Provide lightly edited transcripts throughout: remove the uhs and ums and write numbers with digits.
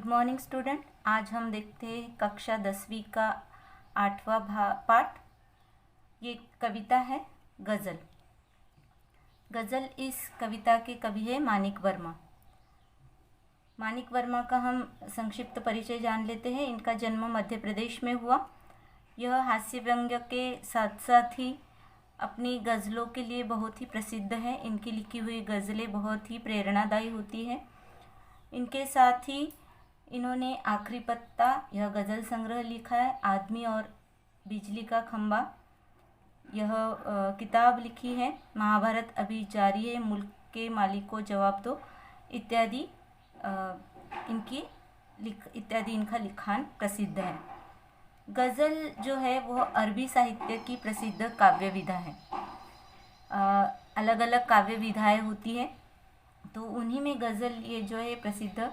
Morning student. आज हम देखते हैं कक्षा 10वीं का 8वां पाठ। ये कविता है गज़ल। गज़ल इस कविता के कवि है मानिक वर्मा। मानिक वर्मा का हम संक्षिप्त परिचय जान लेते हैं। इनका जन्म मध्य प्रदेश में हुआ। यह हास्य व्यंग्य के साथ साथ ही अपनी गज़लों के लिए बहुत ही प्रसिद्ध है। इनकी लिखी हुई गज़लें बहुत ही प्रेरणादायी होती है। इनके साथ ही इन्होंने आखिरी पत्ता यह गज़ल संग्रह लिखा है। आदमी और बिजली का खंबा यह किताब लिखी है। महाभारत अभी जारी है, मुल्क के मालिक को जवाब दो इत्यादि इनका लिखान प्रसिद्ध है। गज़ल जो है वह अरबी साहित्य की प्रसिद्ध काव्य विधा है। अलग अलग काव्य विधाएँ होती है, तो उन्हीं में गज़ल ये जो है प्रसिद्ध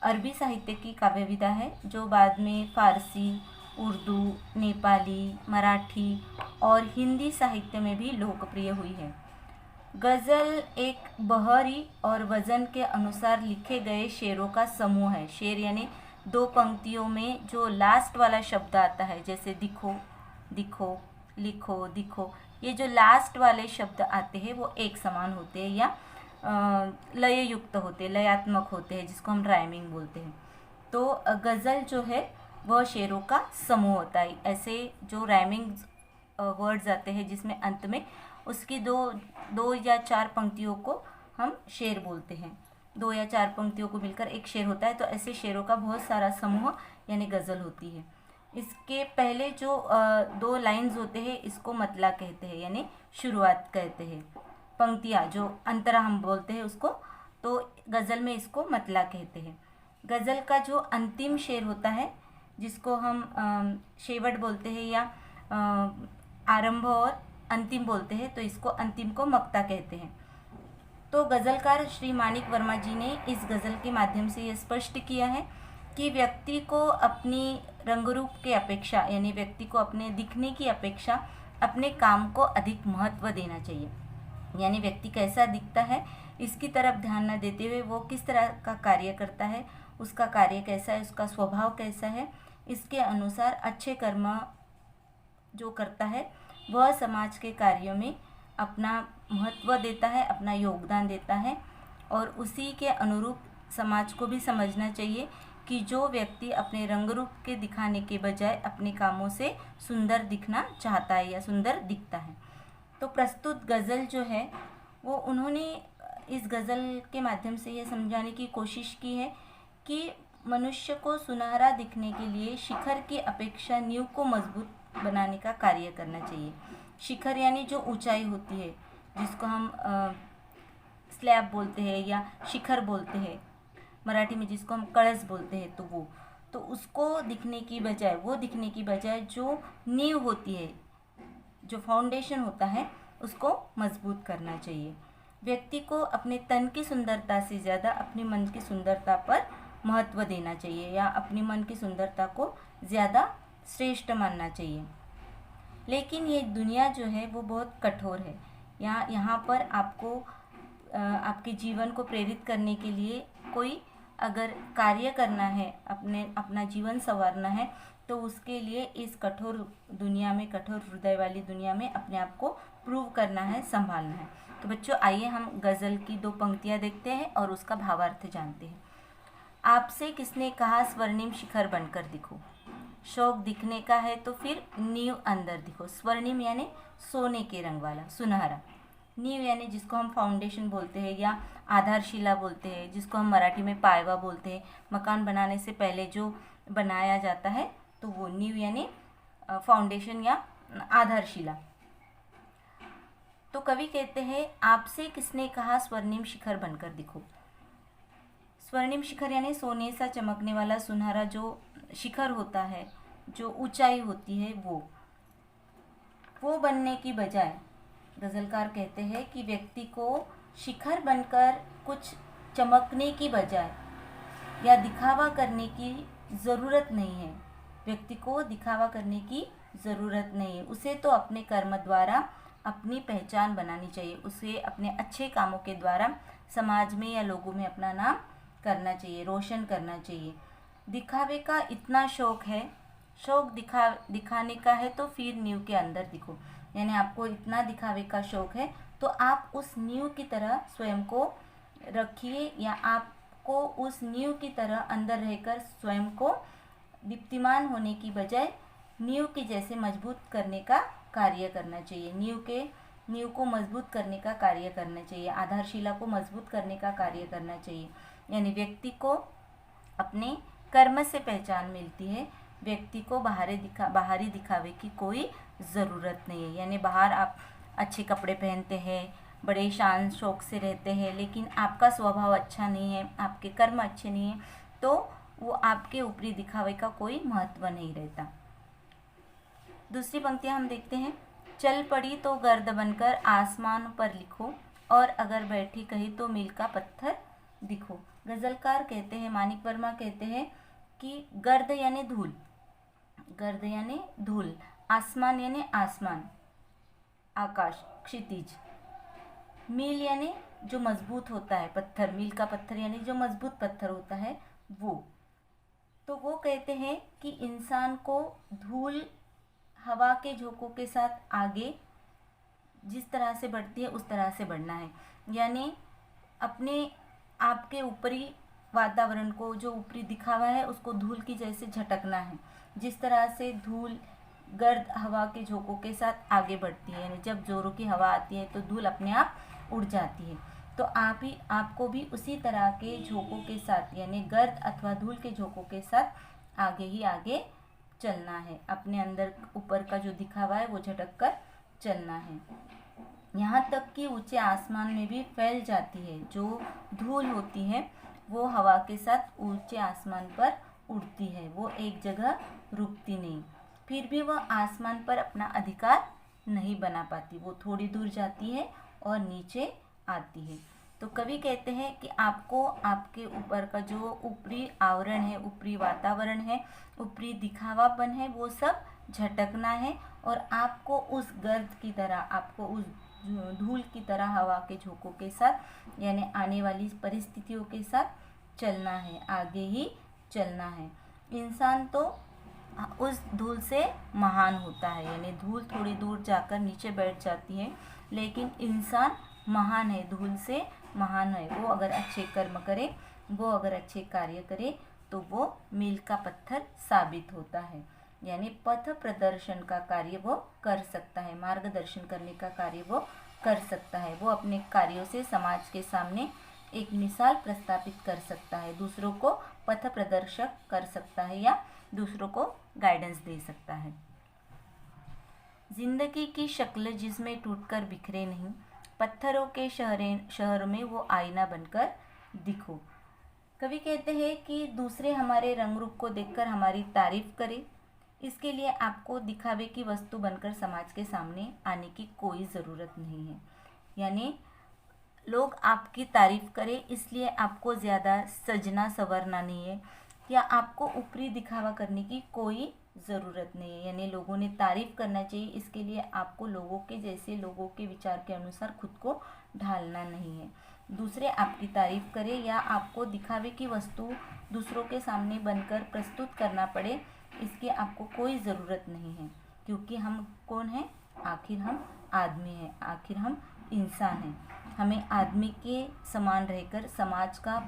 अरबी साहित्य की काव्य विधा है, जो बाद में फ़ारसी, उर्दू, नेपाली, मराठी और हिंदी साहित्य में भी लोकप्रिय हुई है। गज़ल एक बहरी और वज़न के अनुसार लिखे गए शेरों का समूह है। शेर यानी दो पंक्तियों में जो लास्ट वाला शब्द आता है, जैसे दिखो, दिखो, लिखो, दिखो, ये जो लास्ट वाले शब्द आते हैं वो एक समान होते हैं या लय युक्त होते हैं, लयात्मक होते हैं, जिसको हम राइमिंग बोलते हैं। तो गज़ल जो है वह शेरों का समूह होता है। ऐसे जो राइमिंग वर्ड्स आते हैं जिसमें अंत में उसकी दो या चार पंक्तियों को हम शेर बोलते हैं। 2 या 4 पंक्तियों को मिलकर एक शेर होता है। तो ऐसे शेरों का बहुत सारा समूह यानी गज़ल होती है। इसके पहले जो 2 लाइन्स होते हैं इसको मतला कहते हैं, यानी शुरुआत कहते हैं। पंक्तियाँ जो अंतरा हम बोलते हैं उसको, तो गज़ल में इसको मतला कहते हैं। गज़ल का जो अंतिम शेर होता है जिसको हम शेवट बोलते हैं या आरंभ और अंतिम बोलते हैं, तो इसको अंतिम को मक्ता कहते हैं। तो गज़लकार श्री मानिक वर्मा जी ने इस गज़ल के माध्यम से ये स्पष्ट किया है कि व्यक्ति को अपनी रंग रूप की अपेक्षा, यानी व्यक्ति को अपने दिखने की अपेक्षा अपने काम को अधिक महत्व देना चाहिए। यानी व्यक्ति कैसा दिखता है इसकी तरफ ध्यान न देते हुए वो किस तरह का कार्य करता है, उसका कार्य कैसा है, उसका स्वभाव कैसा है, इसके अनुसार अच्छे कर्म जो करता है वह समाज के कार्यों में अपना महत्व देता है, अपना योगदान देता है। और उसी के अनुरूप समाज को भी समझना चाहिए कि जो व्यक्ति अपने रंग रूप के दिखाने के बजाय अपने कामों से सुंदर दिखना चाहता है या सुंदर दिखता है। तो प्रस्तुत गज़ल जो है वो उन्होंने इस गज़ल के माध्यम से ये समझाने की कोशिश की है कि मनुष्य को सुनहरा दिखने के लिए शिखर की अपेक्षा नींव को मजबूत बनाने का कार्य करना चाहिए। शिखर यानी जो ऊंचाई होती है, जिसको हम स्लैब बोलते हैं या शिखर बोलते हैं मराठी में, जिसको हम कलश बोलते हैं, तो उसको दिखने की बजाय जो नींव होती है, जो फाउंडेशन होता है, उसको मजबूत करना चाहिए। व्यक्ति को अपने तन की सुंदरता से ज़्यादा अपने मन की सुंदरता पर महत्व देना चाहिए या अपने मन की सुंदरता को ज़्यादा श्रेष्ठ मानना चाहिए। लेकिन ये दुनिया जो है वो बहुत कठोर है। यहाँ पर आपको आपके जीवन को प्रेरित करने के लिए कोई अगर कार्य करना है, अपना जीवन संवारना है, तो उसके लिए इस कठोर दुनिया में, कठोर हृदय वाली दुनिया में अपने आप को प्रूव करना है, संभालना है। तो बच्चों आइए हम गज़ल की 2 पंक्तियाँ देखते हैं और उसका भावार्थ जानते हैं। आपसे किसने कहा स्वर्णिम शिखर बनकर दिखो, शौक दिखने का है तो फिर नींव अंदर दिखो। स्वर्णिम यानी सोने के रंग वाला, सुनहरा। नींव यानी जिसको हम फाउंडेशन बोलते हैं या आधारशिला बोलते हैं, जिसको हम मराठी में पायवा बोलते हैं। मकान बनाने से पहले जो बनाया जाता है तो वो नींव यानी फाउंडेशन या आधारशिला। तो कवि कहते हैं आपसे किसने कहा स्वर्णिम शिखर बनकर दिखो। स्वर्णिम शिखर यानी सोने सा चमकने वाला सुनहरा जो शिखर होता है, जो ऊंचाई होती है, वो बनने की बजाय गज़लकार कहते हैं कि व्यक्ति को शिखर बनकर कुछ चमकने की बजाय या दिखावा करने की ज़रूरत नहीं है। व्यक्ति को दिखावा करने की ज़रूरत नहीं है। उसे तो अपने कर्म द्वारा अपनी पहचान बनानी चाहिए। उसे अपने अच्छे कामों के द्वारा समाज में या लोगों में अपना नाम करना चाहिए, रोशन करना चाहिए। दिखावे का इतना शौक है, शौक दिखाने का है तो फिर नींव के अंदर दिखो। यानी आपको इतना दिखावे का शौक है तो आप उस नींव की तरह स्वयं को रखिए, या आपको उस नींव की तरह अंदर रहकर स्वयं को दीप्तिमान होने की बजाय नींव की जैसे मजबूत करने का कार्य करना चाहिए। नींव को मजबूत करने का कार्य करना चाहिए, आधारशिला को मजबूत करने का कार्य करना चाहिए। यानी व्यक्ति को अपने कर्म से पहचान मिलती है, व्यक्ति को बाहरी दिखावे की कोई ज़रूरत नहीं है। यानी बाहर आप अच्छे कपड़े पहनते हैं, बड़े शान शौक से रहते हैं, लेकिन आपका स्वभाव अच्छा नहीं है, आपके कर्म अच्छे नहीं हैं, तो वो आपके ऊपरी दिखावे का कोई महत्व नहीं रहता। दूसरी पंक्तियाँ हम देखते हैं। चल पड़ी तो गर्द बनकर आसमान पर लिखो, और अगर बैठी कहीं तो मील का पत्थर दिखो। गजलकार कहते हैं, मानिक वर्मा कहते हैं कि गर्द यानी धूल, गर्द यानी धूल, आसमान यानी आसमान, आकाश, क्षितिज, मील यानी जो मजबूत होता है पत्थर, मील का पत्थर यानी जो मजबूत पत्थर होता है वो। तो वो कहते हैं कि इंसान को धूल हवा के झोंकों के साथ आगे जिस तरह से बढ़ती है उस तरह से बढ़ना है। यानी अपने आपके ऊपरी वातावरण को, जो ऊपरी दिखावा है, उसको धूल की जैसे झटकना है। जिस तरह से धूल गर्द हवा के झोंकों के साथ आगे बढ़ती है, यानी जब जोरों की हवा आती है तो धूल अपने आप उड़ जाती है, तो आपको भी उसी तरह के झोंकों के साथ, यानी गर्द अथवा धूल के झोंकों के साथ आगे ही आगे चलना है। अपने अंदर ऊपर का जो दिखावा है वो झटक कर चलना है। यहाँ तक कि ऊंचे आसमान में भी फैल जाती है। जो धूल होती है वो हवा के साथ ऊंचे आसमान पर उड़ती है, वो एक जगह रुकती नहीं। फिर भी वह आसमान पर अपना अधिकार नहीं बना पाती, वो थोड़ी दूर जाती है और नीचे आती है। तो कवि कहते हैं कि आपको आपके ऊपर का जो ऊपरी आवरण है, ऊपरी वातावरण है, ऊपरी दिखावापन है, वो सब झटकना है, और आपको उस गर्द की तरह, आपको उस धूल की तरह हवा के झोंकों के साथ, यानी आने वाली परिस्थितियों के साथ चलना है, आगे ही चलना है। इंसान तो उस धूल से महान होता है, यानी धूल थोड़ी दूर जाकर नीचे बैठ जाती है, लेकिन इंसान महान है, धूल से महान है। वो अगर अच्छे कर्म करे, वो अगर अच्छे कार्य करे, तो वो मील का पत्थर साबित होता है। यानी पथ प्रदर्शन का कार्य वो कर सकता है, मार्गदर्शन करने का कार्य वो कर सकता है। वो अपने कार्यों से समाज के सामने एक मिसाल प्रस्थापित कर सकता है, दूसरों को पथ प्रदर्शक कर सकता है, या दूसरों को गाइडेंस दे सकता है। जिंदगी की शक्ल जिसमें टूटकर बिखरे नहीं, पत्थरों के शहर में वो आईना बनकर दिखो। कवि कहते हैं कि दूसरे हमारे रंग रूप को देखकर हमारी तारीफ करें, इसके लिए आपको दिखावे की वस्तु बनकर समाज के सामने आने की कोई ज़रूरत नहीं है। यानी लोग आपकी तारीफ करें इसलिए आपको ज़्यादा सजना संवरना नहीं है, या आपको ऊपरी दिखावा करने की कोई ज़रूरत नहीं है। यानी लोगों ने तारीफ करना चाहिए, इसके लिए आपको लोगों के जैसे, लोगों के विचार के अनुसार खुद को ढालना नहीं है। दूसरे आपकी तारीफ करें या आपको दिखावे की वस्तु दूसरों के सामने बनकर प्रस्तुत करना पड़े, इसकी आपको कोई ज़रूरत नहीं है, क्योंकि हम कौन हैं? आखिर हम आदमी हैं, आखिर हम इंसान हैं। हमें आदमी के समान रहकर समाज का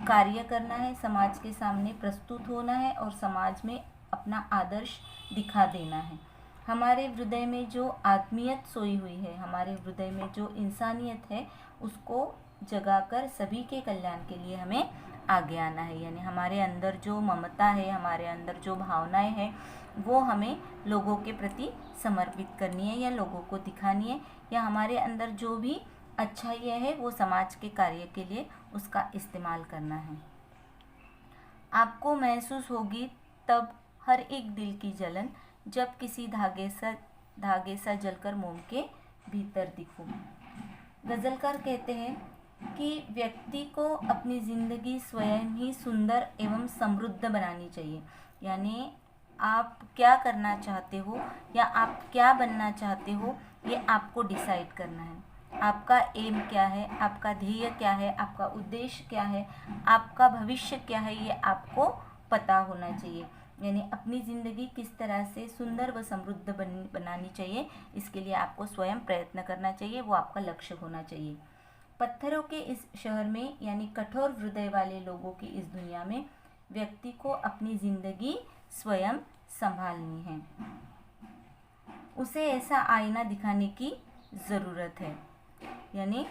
कार्य करना है, समाज के सामने प्रस्तुत होना है और समाज में अपना आदर्श दिखा देना है। हमारे हृदय में जो आत्मीयत सोई हुई है, हमारे हृदय में जो इंसानियत है, उसको जगाकर सभी के कल्याण के लिए हमें आगे आना है। यानी हमारे अंदर जो ममता है, हमारे अंदर जो भावनाएं हैं, वो हमें लोगों के प्रति समर्पित करनी है या लोगों को दिखानी है, या हमारे अंदर जो भी अच्छाई है वो समाज के कार्य के लिए उसका इस्तेमाल करना है। आपको महसूस होगी तब हर एक दिल की जलन, जब किसी धागे सा जलकर मोम के भीतर दिखो। गजलकार कहते हैं कि व्यक्ति को अपनी ज़िंदगी स्वयं ही सुंदर एवं समृद्ध बनानी चाहिए। यानी आप क्या करना चाहते हो या आप क्या बनना चाहते हो, ये आपको डिसाइड करना है। आपका एम क्या है, आपका ध्येय क्या है, आपका उद्देश्य क्या है, आपका भविष्य क्या है, ये आपको पता होना चाहिए। यानी अपनी ज़िंदगी किस तरह से सुंदर व समृद्ध बनानी चाहिए, इसके लिए आपको स्वयं प्रयत्न करना चाहिए, वो आपका लक्ष्य होना चाहिए। पत्थरों के इस शहर में यानी कठोर हृदय वाले लोगों की इस दुनिया में व्यक्ति को अपनी ज़िंदगी स्वयं संभालनी है। उसे ऐसा आईना दिखाने की ज़रूरत है। यानी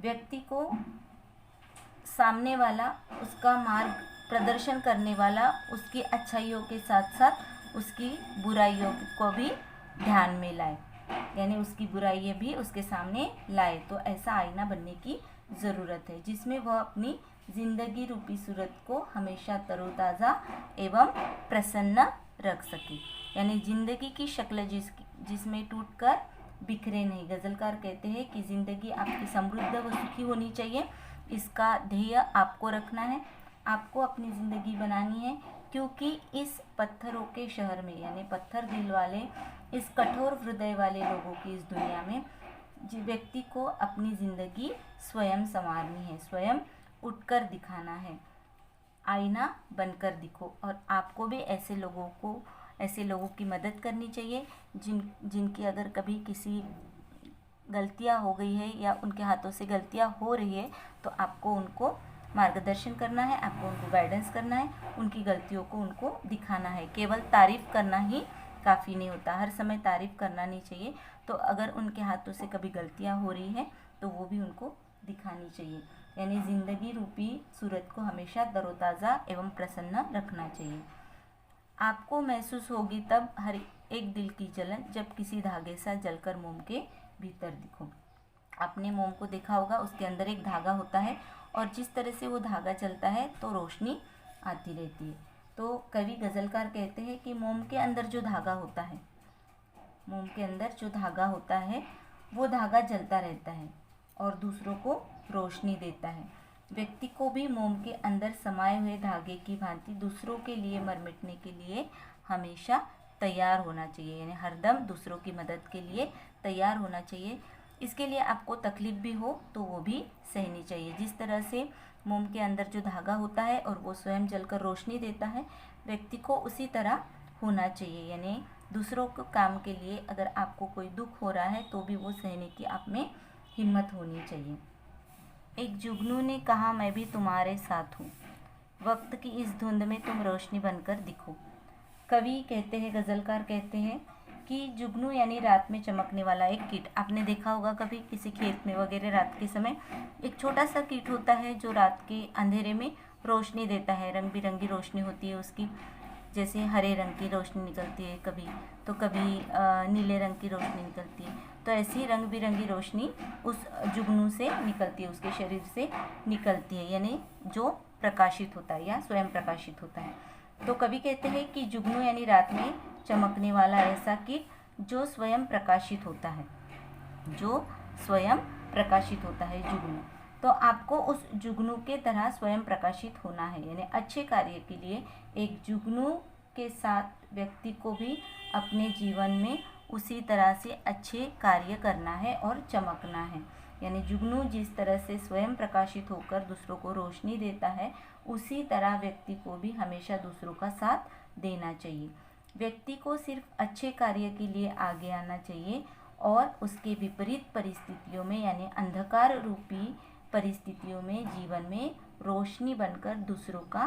व्यक्ति को सामने वाला, उसका मार्ग प्रदर्शन करने वाला, उसकी अच्छाइयों के साथ साथ उसकी बुराइयों को भी ध्यान में लाए, यानी उसकी बुराइयाँ भी उसके सामने लाए। तो ऐसा आईना बनने की ज़रूरत है जिसमें वह अपनी ज़िंदगी रूपी सूरत को हमेशा तरोताज़ा एवं प्रसन्न रख सके। यानी ज़िंदगी की शक्ल जिसमें टूटकर बिखरे नहीं। गज़लकार कहते हैं कि ज़िंदगी आपकी समृद्ध व सुखी होनी चाहिए, इसका ध्येय आपको रखना है, आपको अपनी ज़िंदगी बनानी है, क्योंकि इस पत्थरों के शहर में यानी पत्थर दिल वाले, इस कठोर हृदय वाले लोगों की इस दुनिया में व्यक्ति को अपनी ज़िंदगी स्वयं संवारनी है, स्वयं उठकर दिखाना है। आईना बनकर दिखो। और आपको भी ऐसे लोगों की मदद करनी चाहिए जिनकी अगर कभी किसी गलतियां हो गई है या उनके हाथों से गलतियां हो रही है, तो आपको उनको मार्गदर्शन करना है, आपको उनको गाइडेंस करना है, उनकी गलतियों को उनको दिखाना है। केवल तारीफ़ करना ही काफ़ी नहीं होता, हर समय तारीफ़ करना नहीं चाहिए। तो अगर उनके हाथों से कभी गलतियां हो रही हैं तो वो भी उनको दिखानी चाहिए। यानी ज़िंदगी रूपी सूरत को हमेशा तरोताज़ा एवं प्रसन्न रखना चाहिए। आपको महसूस होगी तब हर एक दिल की जलन, जब किसी धागे सा जलकर मोम के भीतर दिखो। आपने मोम को देखा होगा, उसके अंदर एक धागा होता है और जिस तरह से वो धागा चलता है तो रोशनी आती रहती है। तो कवि गज़लकार कहते हैं कि मोम के अंदर जो धागा होता है, मोम के अंदर जो धागा होता है वो धागा जलता रहता है और दूसरों को रोशनी देता है। व्यक्ति को भी मोम के अंदर समाये हुए धागे की भांति दूसरों के लिए मर मिटने के लिए हमेशा तैयार होना चाहिए। यानी हरदम दूसरों की मदद के लिए तैयार होना चाहिए। इसके लिए आपको तकलीफ़ भी हो तो वो भी सहनी चाहिए। जिस तरह से मोम के अंदर जो धागा होता है और वो स्वयं जलकर रोशनी देता है, व्यक्ति को उसी तरह होना चाहिए। यानी दूसरों को काम के लिए अगर आपको कोई दुख हो रहा है तो भी वो सहने की आप में हिम्मत होनी चाहिए। एक जुगनू ने कहा, मैं भी तुम्हारे साथ हूँ, वक्त की इस धुंध में तुम रोशनी बनकर दिखो। कवि कहते हैं, गज़लकार कहते हैं कि जुगनू यानी रात में चमकने वाला एक कीट। आपने देखा होगा कभी किसी खेत में वगैरह रात के समय एक छोटा सा कीट होता है जो रात के अंधेरे में रोशनी देता है, रंग बिरंगी रोशनी होती है उसकी। जैसे हरे रंग की रोशनी निकलती है कभी, तो कभी नीले रंग की रोशनी निकलती है। तो ऐसी रंग बिरंगी रोशनी उस जुगनू से निकलती है, उसके शरीर से निकलती है, यानी जो प्रकाशित होता है या स्वयं प्रकाशित होता है। तो कवि कहते हैं कि जुगनू यानी रात में चमकने वाला ऐसा कीट जो स्वयं प्रकाशित होता है, जो स्वयं प्रकाशित होता है जुगनू। तो आपको उस जुगनू के तरह स्वयं प्रकाशित होना है। यानी अच्छे कार्य के लिए एक जुगनू के साथ व्यक्ति को भी अपने जीवन में उसी तरह से अच्छे कार्य करना है और चमकना है। यानी जुगनू जिस तरह से स्वयं प्रकाशित होकर दूसरों को रोशनी देता है, उसी तरह व्यक्ति को भी हमेशा दूसरों का साथ देना चाहिए। व्यक्ति को सिर्फ अच्छे कार्य के लिए आगे आना चाहिए और उसके विपरीत परिस्थितियों में यानी अंधकार रूपी परिस्थितियों में जीवन में रोशनी बनकर दूसरों का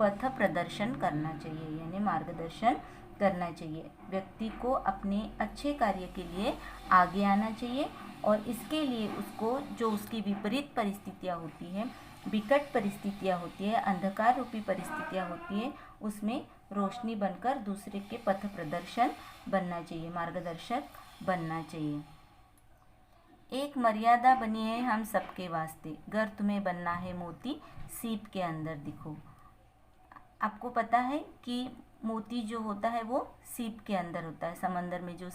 पथ प्रदर्शन करना चाहिए, यानी मार्गदर्शन करना चाहिए। व्यक्ति को अपने अच्छे कार्य के लिए आगे आना चाहिए और इसके लिए उसको जो उसकी विपरीत परिस्थितियाँ होती हैं, विकट परिस्थितियाँ होती है, अंधकार रूपी परिस्थितियाँ होती है, उसमें रोशनी बनकर दूसरे के पथ प्रदर्शन बनना चाहिए, मार्गदर्शक बनना चाहिए। एक मर्यादा बनी है हम सबके वास्ते, गर तुम्हें बनना है मोती सीप के अंदर दिखो। आपको पता है कि मोती जो होता है वो सीप के अंदर होता है, समंदर में जो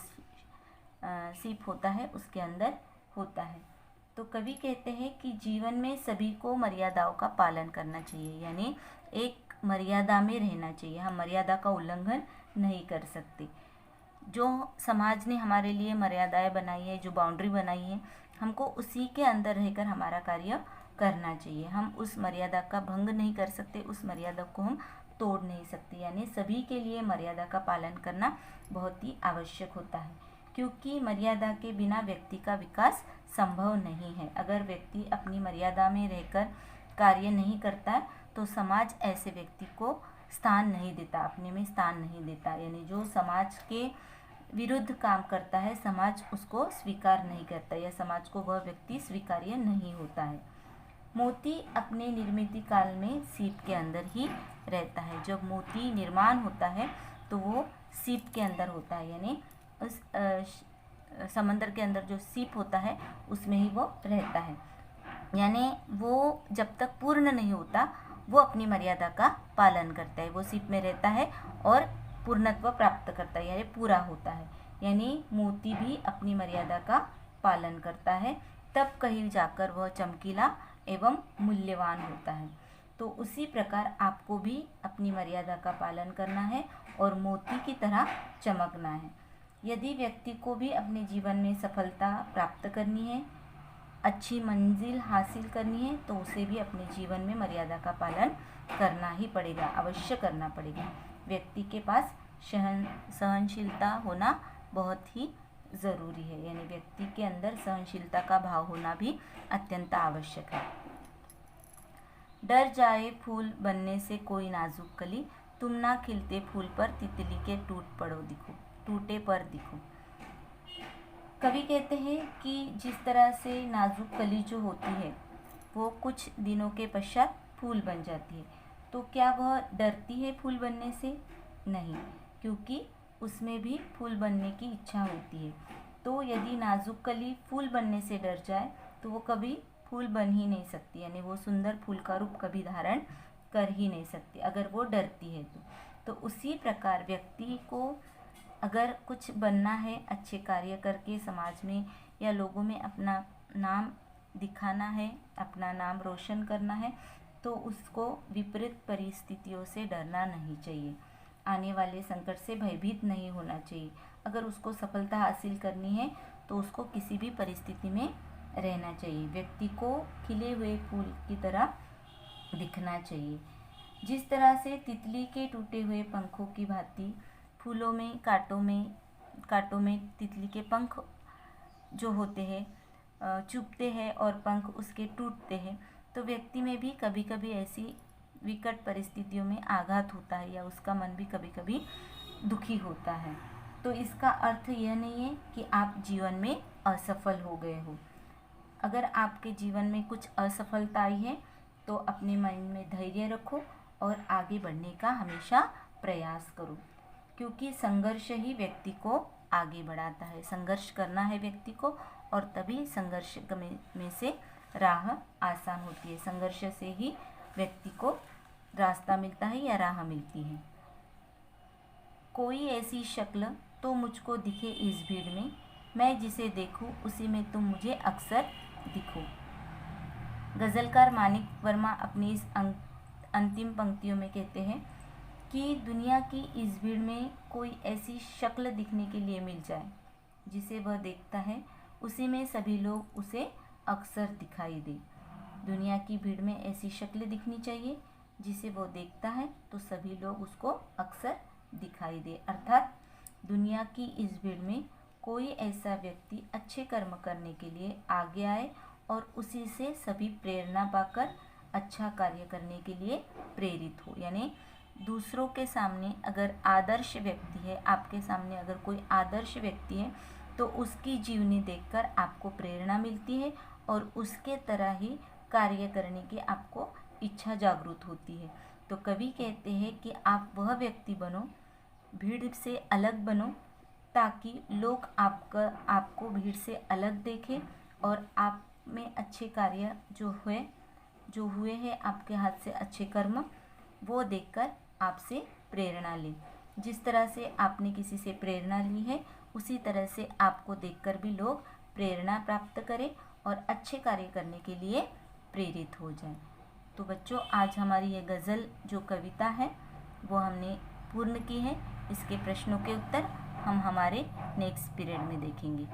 सीप होता है उसके अंदर होता है। तो कवि कहते हैं कि जीवन में सभी को मर्यादाओं का पालन करना चाहिए, यानी एक मर्यादा में रहना चाहिए। हम मर्यादा का उल्लंघन नहीं कर सकते। जो समाज ने हमारे लिए मर्यादाएं बनाई है, जो बाउंड्री बनाई है, हमको उसी के अंदर रहकर हमारा कार्य करना चाहिए। हम उस मर्यादा का भंग नहीं कर सकते, उस मर्यादा को हम तोड़ नहीं सकते। यानी सभी के लिए मर्यादा का पालन करना बहुत ही आवश्यक होता है, क्योंकि मर्यादा के बिना व्यक्ति का विकास संभव नहीं है। अगर व्यक्ति अपनी मर्यादा में रहकर कार्य नहीं करता है तो समाज ऐसे व्यक्ति को स्थान नहीं देता, अपने में स्थान नहीं देता। यानी जो समाज के विरुद्ध काम करता है, समाज उसको स्वीकार नहीं करता, या समाज को वह व्यक्ति स्वीकार्य नहीं होता है। मोती अपने निर्मित काल में सीप के अंदर ही रहता है। जब मोती निर्माण होता है तो वो सीप के अंदर होता है, यानी उस समंदर के अंदर जो सीप होता है उसमें ही वो रहता है। यानी वो जब तक पूर्ण नहीं होता वो अपनी मर्यादा का पालन करता है, वो सीप में रहता है और पूर्णत्व प्राप्त करता है, यानी पूरा होता है। यानी मोती भी अपनी मर्यादा का पालन करता है, तब कहीं जाकर वह चमकीला एवं मूल्यवान होता है। तो उसी प्रकार आपको भी अपनी मर्यादा का पालन करना है और मोती की तरह चमकना है। यदि व्यक्ति को भी अपने जीवन में सफलता प्राप्त करनी है, अच्छी मंजिल हासिल करनी है, तो उसे भी अपने जीवन में मर्यादा का पालन करना ही पड़ेगा, अवश्य करना पड़ेगा। व्यक्ति के पास सहनशीलता होना बहुत ही ज़रूरी है, यानी व्यक्ति के अंदर सहनशीलता का भाव होना भी अत्यंत आवश्यक है। डर जाए फूल बनने से कोई नाजुक कली, तुम ना खिलते फूल पर तितली के टूटे पर दिखो। कवि कहते हैं कि जिस तरह से नाजुक कली जो होती है वो कुछ दिनों के पश्चात फूल बन जाती है, तो क्या वह डरती है फूल बनने से? नहीं, क्योंकि उसमें भी फूल बनने की इच्छा होती है। तो यदि नाजुक कली फूल बनने से डर जाए तो वो कभी फूल बन ही नहीं सकती, यानी वो सुंदर फूल का रूप कभी धारण कर ही नहीं सकती अगर वो डरती है तो उसी प्रकार व्यक्ति को अगर कुछ बनना है, अच्छे कार्य करके समाज में या लोगों में अपना नाम दिखाना है, अपना नाम रोशन करना है, तो उसको विपरीत परिस्थितियों से डरना नहीं चाहिए, आने वाले संकट से भयभीत नहीं होना चाहिए। अगर उसको सफलता हासिल करनी है तो उसको किसी भी परिस्थिति में रहना चाहिए। व्यक्ति को खिले हुए फूल की तरह दिखना चाहिए। जिस तरह से तितली के टूटे हुए पंखों की भांति फूलों में कांटों में तितली के पंख जो होते हैं चुभते हैं और पंख उसके टूटते हैं, तो व्यक्ति में भी कभी कभी ऐसी विकट परिस्थितियों में आघात होता है या उसका मन भी कभी कभी दुखी होता है। तो इसका अर्थ यह नहीं है कि आप जीवन में असफल हो गए हो। अगर आपके जीवन में कुछ असफलता आई है तो अपने मन में धैर्य रखो और आगे बढ़ने का हमेशा प्रयास करो, क्योंकि संघर्ष ही व्यक्ति को आगे बढ़ाता है। संघर्ष करना है व्यक्ति को और तभी संघर्ष में से राह आसान होती है। संघर्ष से ही व्यक्ति को रास्ता मिलता है या राह मिलती है। कोई ऐसी शक्ल तो मुझको दिखे इस भीड़ में, मैं जिसे देखूं उसी में तुम मुझे अक्सर दिखो। गज़लकार मानिक वर्मा अपनी इस अंतिम पंक्तियों में कहते हैं कि दुनिया की इस भीड़ में कोई ऐसी शक्ल दिखने के लिए मिल जाए जिसे वह देखता है उसी में सभी लोग उसे अक्सर दिखाई दे। दुनिया की भीड़ में ऐसी शक्ल दिखनी चाहिए जिसे वो देखता है तो सभी लोग उसको अक्सर दिखाई दे। अर्थात दुनिया की इस भीड़ में कोई ऐसा व्यक्ति अच्छे कर्म करने के लिए आगे आए और उसी से सभी प्रेरणा पाकर अच्छा कार्य करने के लिए प्रेरित हो। यानी दूसरों के सामने अगर आदर्श व्यक्ति है, आपके सामने अगर कोई आदर्श व्यक्ति है तो उसकी जीवनी देखकर आपको प्रेरणा मिलती है और उसके तरह ही कार्य करने की आपको इच्छा जागृत होती है। तो कवि कहते हैं कि आप वह व्यक्ति बनो, भीड़ से अलग बनो, ताकि लोग आपको भीड़ से अलग देखें और आप में अच्छे कार्य जो हुए हैं, आपके हाथ से अच्छे कर्म, वो देखकर आपसे प्रेरणा लें। जिस तरह से आपने किसी से प्रेरणा ली है उसी तरह से आपको देखकर भी लोग प्रेरणा प्राप्त करें और अच्छे कार्य करने के लिए प्रेरित हो जाएं। तो बच्चों, आज हमारी ये गज़ल जो कविता है वो हमने पूर्ण की है। इसके प्रश्नों के उत्तर हम हमारे नेक्स्ट पीरियड में देखेंगे।